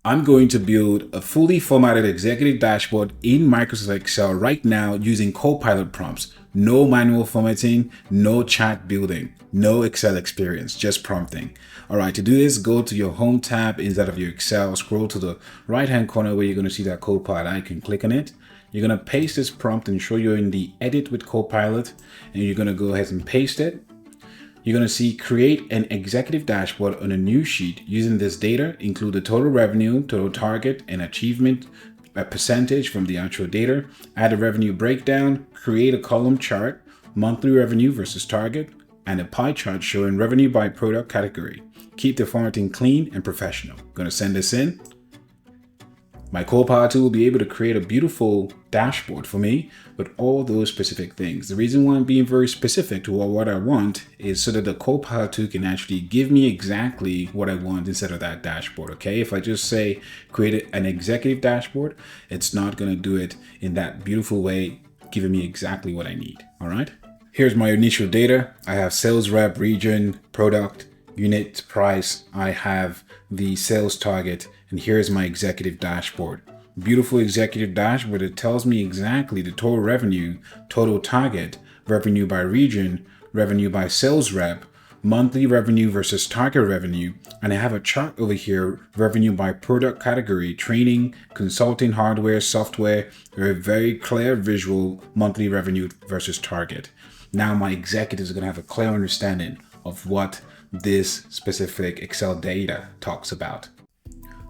I'm going to build a fully formatted executive dashboard in Microsoft Excel right now using Copilot prompts. No manual formatting, no chat building, no Excel experience, just prompting. All right, to do this, go to your home tab inside of your Excel, scroll to the right-hand corner where you're going to see that Copilot icon, click on it. You're going to paste this prompt and show you in the edit with Copilot, and you're going to go ahead and paste it. You're going to see create an executive dashboard on a new sheet using this data, include the total revenue, total target, and achievement, a percentage from the actual data, add a revenue breakdown, create a column chart, monthly revenue versus target, and a pie chart showing revenue by product category. Keep the formatting clean and professional. Going to send this in. My Copilot tool will be able to create a beautiful dashboard for me with all those specific things. The reason why I'm being very specific to what I want is so that the Copilot tool can actually give me exactly what I want instead of that dashboard, okay? If I just say create an executive dashboard, it's not gonna do it in that beautiful way, giving me exactly what I need, all right? Here's my initial data. I have sales rep, region, product, unit price. I have the sales target, and here's my executive dashboard. Beautiful executive dashboard. It tells me exactly the total revenue, total target, revenue by region, revenue by sales rep, monthly revenue versus target revenue. And I have a chart over here, revenue by product category, training, consulting, hardware, software, a very clear visual monthly revenue versus target. Now my executives are going to have a clear understanding of what this specific Excel data talks about.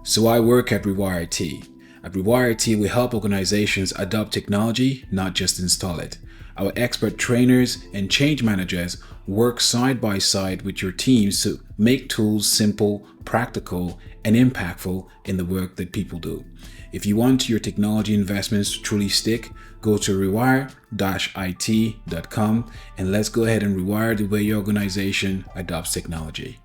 So I work at Rewire IT. At Rewire IT, we help organizations adopt technology, not just install it. Our expert trainers and change managers work side by side with your teams to make tools simple, practical, and impactful in the work that people do. If you want your technology investments to truly stick, go to rewire-it.com and let's go ahead and rewire the way your organization adopts technology.